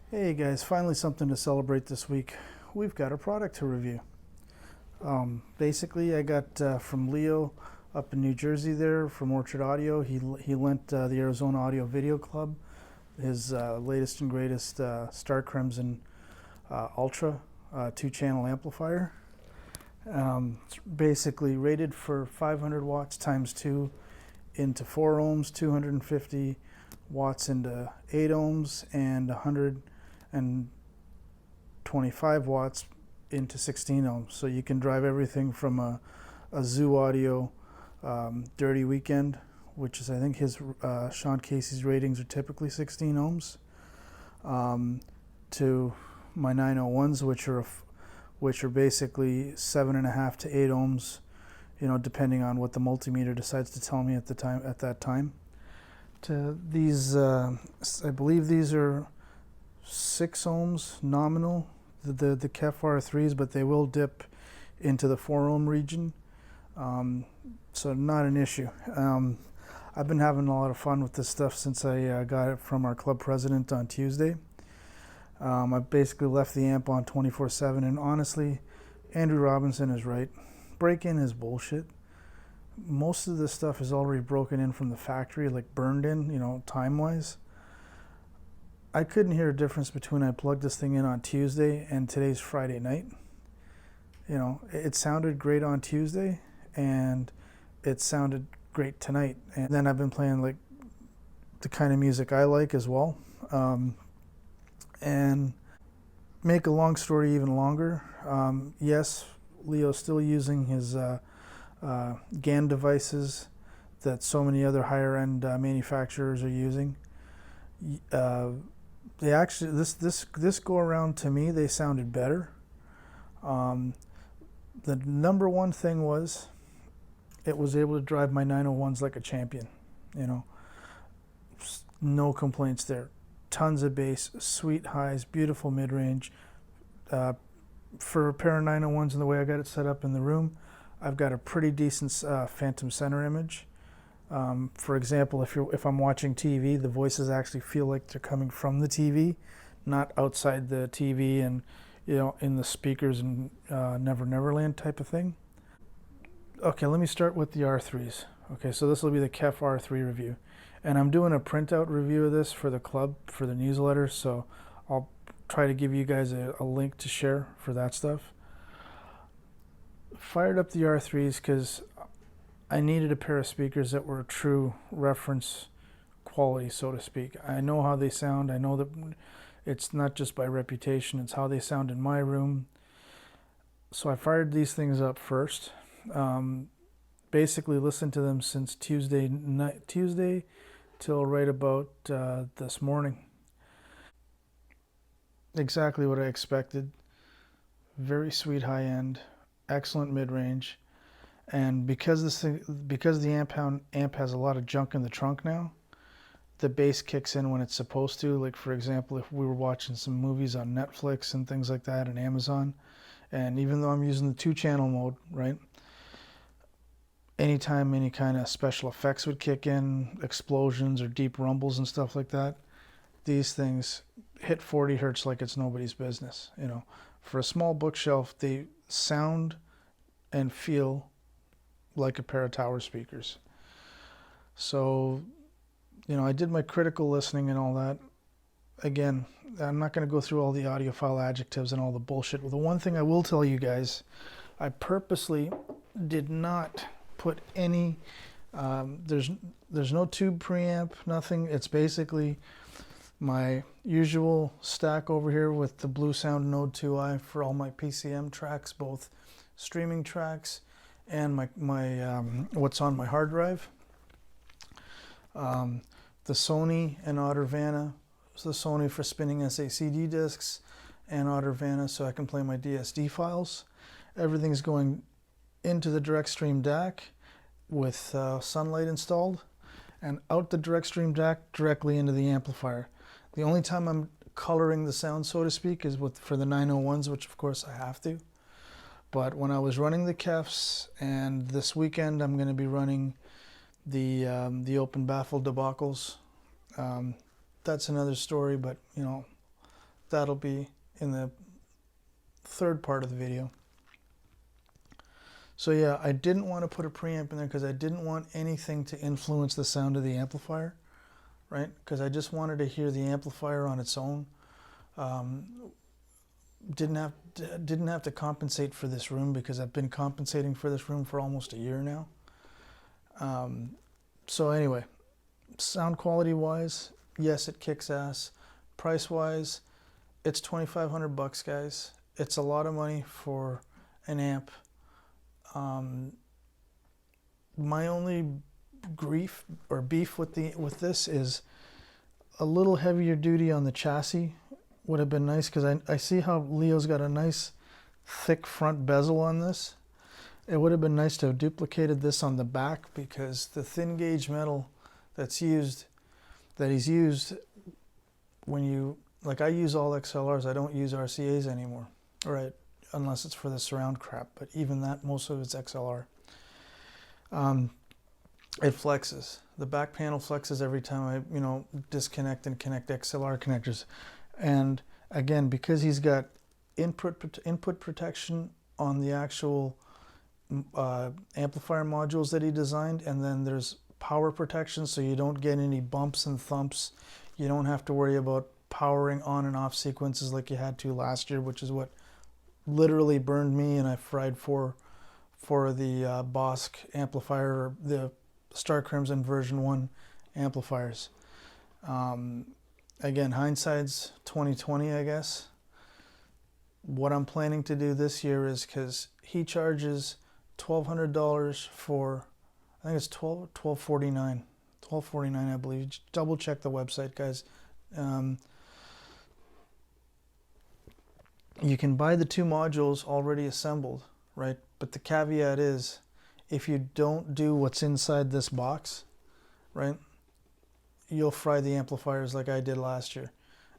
Hey guys, finally something to celebrate this week. We've got a product to review. Basically, I got from Leo up in New Jersey there from Orchard Audio. He lent the Arizona Audio Video Club his latest and greatest StarKrimson Ultra 2-channel amplifier. It's basically rated for 500 watts times 2 into 4 ohms, 250 watts into 8 ohms, and 125 watts into 16 ohms. So you can drive everything from a Zoo Audio Dirty Weekend, which is, I think, his Sean Casey's ratings are typically 16 ohms, to my 901s, which are basically 7.5 to 8 ohms, depending on what the multimeter decides to tell me at that time. To these, I believe these are 6 ohms nominal, the Kef R3s, but they will dip into the 4 ohm region, so not an issue. I've been having a lot of fun with this stuff since I got it from our club president on Tuesday. I basically left the amp on 24/7, and honestly, Andrew Robinson is right. Break-in is bullshit. Most of this stuff is already broken in from the factory, like burned in, time-wise. I couldn't hear a difference between I plugged this thing in on Tuesday and today's Friday night. It sounded great on Tuesday, and it sounded great tonight. And then I've been playing like the kind of music I like as well. And make a long story even longer, yes, Leo's still using his GAN devices that so many other higher-end manufacturers are using. They actually, this go around, to me, they sounded better. The number one thing was it was able to drive my 901s like a champion. No complaints there. Tons of bass, sweet highs, beautiful mid-range. For a pair of 901s and the way I got it set up in the room, I've got a pretty decent phantom center image. For example, if I'm watching TV, the voices actually feel like they're coming from the TV, not outside the TV and in the speakers and Never Neverland type of thing. Okay, let me start with the R3s. Okay, so this will be the Kef R3 review, and I'm doing a printout review of this for the club, for the newsletter, so I'll try to give you guys a link to share for that stuff. Fired up the R3s because I needed a pair of speakers that were true reference quality, so to speak. I know how they sound. I know that it's not just by reputation, it's how they sound in my room. So I fired these things up first. Basically listened to them since Tuesday till right about this morning. Exactly what I expected. Very sweet high end, excellent mid range. And because the amp has a lot of junk in the trunk now, the bass kicks in when it's supposed to. Like, for example, if we were watching some movies on Netflix and things like that and Amazon, and even though I'm using the 2-channel mode, right, anytime any kind of special effects would kick in, explosions or deep rumbles and stuff like that, these things hit 40 hertz like it's nobody's business. For a small bookshelf, they sound and feel like a pair of tower speakers. So, I did my critical listening and all that. Again, I'm not going to go through all the audiophile adjectives and all the bullshit. Well, the one thing I will tell you guys, I purposely did not put any, there's no tube preamp, nothing. It's basically my usual stack over here with the Blue Sound Node 2i for all my PCM tracks, both streaming tracks and my what's on my hard drive. The Sony and Ottervana, the Sony for spinning SACD discs, and Ottervana so I can play my DSD files. Everything's going into the direct stream DAC with Sunlight installed, and out the direct stream DAC directly into the amplifier. The only time I'm coloring the sound, so to speak, is for the 901s, which of course I have to. But when I was running the Kefs, and this weekend I'm going to be running the Open Baffle debacles, that's another story, but that'll be in the third part of the video. So yeah, I didn't want to put a preamp in there because I didn't want anything to influence the sound of the amplifier, right? Because I just wanted to hear the amplifier on its own. Didn't have to compensate for this room because I've been compensating for this room for almost a year now. So anyway, sound quality wise, yes, it kicks ass. Price wise, it's $2,500, guys. It's a lot of money for an amp. My only grief or beef with this is a little heavier duty on the chassis. Would have been nice because I see how Leo's got a nice thick front bezel on this. It would have been nice to have duplicated this on the back because the thin gauge metal that he's used when you, like I use all XLRs, I don't use RCAs anymore, right? Unless it's for the surround crap, but even that, most of it's XLR. It flexes. The back panel flexes every time I, disconnect and connect XLR connectors. And again, because he's got input protection on the actual amplifier modules that he designed, and then there's power protection so you don't get any bumps and thumps. You don't have to worry about powering on and off sequences like you had to last year, which is what literally burned me, and I fried for the Bose amplifier, or the StarKrimson version 1 amplifiers. Again, hindsight's 2020, I guess. What I'm planning to do this year is, because he charges $1,200 for, I think it's $1,249, I believe. Just double check the website, guys. You can buy the two modules already assembled, right? But the caveat is, if you don't do what's inside this box, right, you'll fry the amplifiers like I did last year.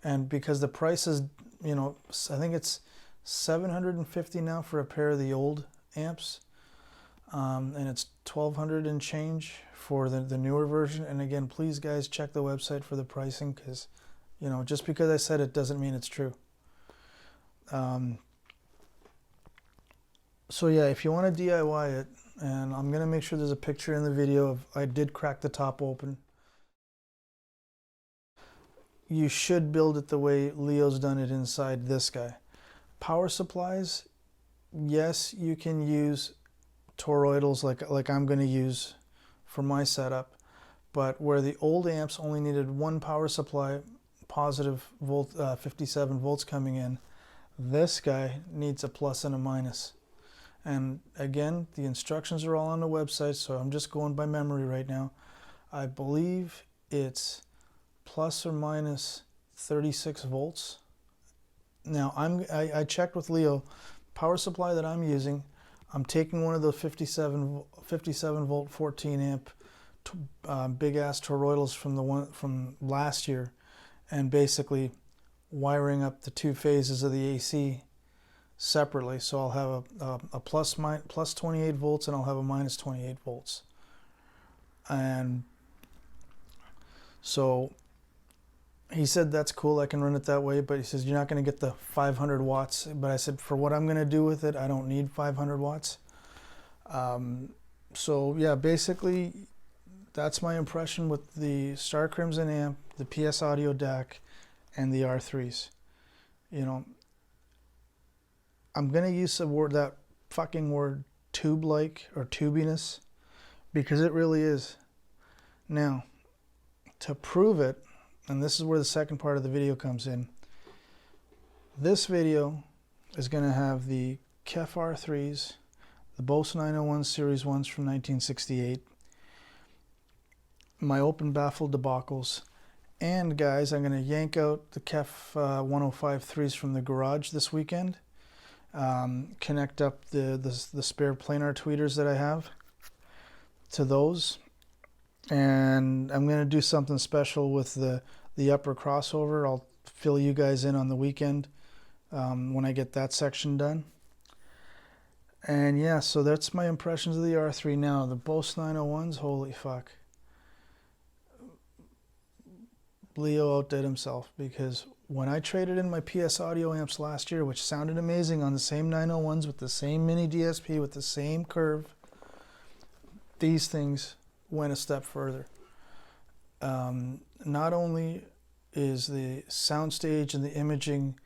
And because the price is, I think it's $750 now for a pair of the old amps, and it's $1,200 and change for the newer version. And again, please guys, check the website for the pricing, because just because I said it doesn't mean it's true. So yeah, if you want to DIY it, and I'm gonna make sure there's a picture in the video of, I did crack the top open. You should build it the way Leo's done it inside this guy. Power supplies, yes, you can use toroidals like I'm going to use for my setup, but where the old amps only needed one power supply, positive volt, 57 volts coming in, this guy needs a plus and a minus. And again, the instructions are all on the website, so I'm just going by memory right now. I believe it's plus or minus 36 volts. Now I checked with Leo, power supply that I'm using, I'm taking one of those 57 volt 14 amp big ass toroidals from last year, and basically wiring up the two phases of the AC separately. So I'll have a plus 28 volts, and I'll have a minus 28 volts. And so he said that's cool, I can run it that way, but he says you're not going to get the 500 watts. But I said, for what I'm going to do with it, I don't need 500 watts. So yeah, basically that's my impression with the StarKrimson amp, the PS Audio DAC, and the R3s. I'm going to use that fucking word tube-like, or tubiness, because it really is. Now, to prove it, and this is where the second part of the video comes in, this video is going to have the Kef R3s, the Bose 901 Series 1s from 1968, my Open Baffle debacles, and guys, I'm going to yank out the Kef 105.3s from the garage this weekend, connect up the spare planar tweeters that I have to those, and I'm going to do something special with the upper crossover. I'll fill you guys in on the weekend when I get that section done. And yeah, so that's my impressions of the R3. Now, the Bose 901s, holy fuck. Leo outdid himself, because when I traded in my PS audio amps last year, which sounded amazing on the same 901s with the same mini DSP with the same curve, these things went a step further. Not only is the soundstage and the imaging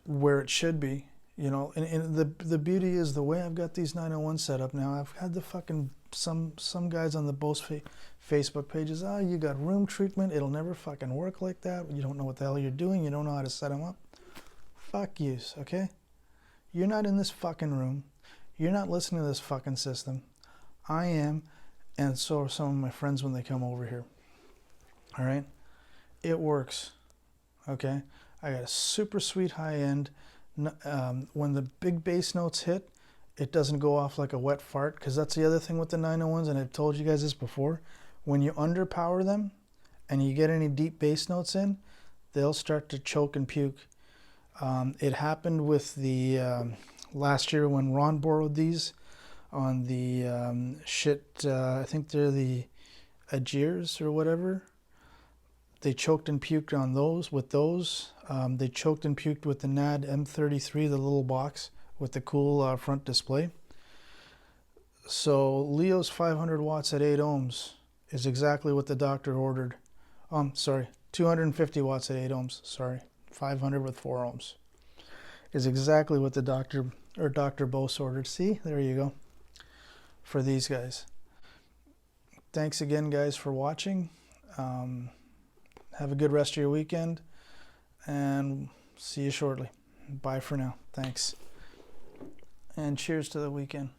where it should be, you know, and the beauty is the way I've got these 901s set up now. I've had the fucking some guys on the Bose Facebook pages, oh, you got room treatment, it'll never fucking work like that, you don't know what the hell you're doing, you don't know how to set them up. Fuck yous, okay? You're not in this fucking room, you're not listening to this fucking system. I am, and so are some of my friends when they come over here. All right, it works. Okay, I got a super sweet high end. When the big bass notes hit, it doesn't go off like a wet fart, because that's the other thing with the 901s, and I've told you guys this before. When you underpower them and you get any deep bass notes in, they'll start to choke and puke. It happened with the last year when Ron borrowed these on the I think they're the Agiers or whatever. They choked and puked on those. With those, they choked and puked with the NAD M33, the little box with the cool front display. So Leo's 500 watts at 8 ohms is exactly what the doctor ordered. Sorry, 250 watts at 8 ohms. Sorry, 500 with 4 ohms is exactly what the doctor or Dr. Bose ordered. See, there you go. For these guys. Thanks again, guys, for watching. Have a good rest of your weekend, and see you shortly. Bye for now. Thanks. And cheers to the weekend.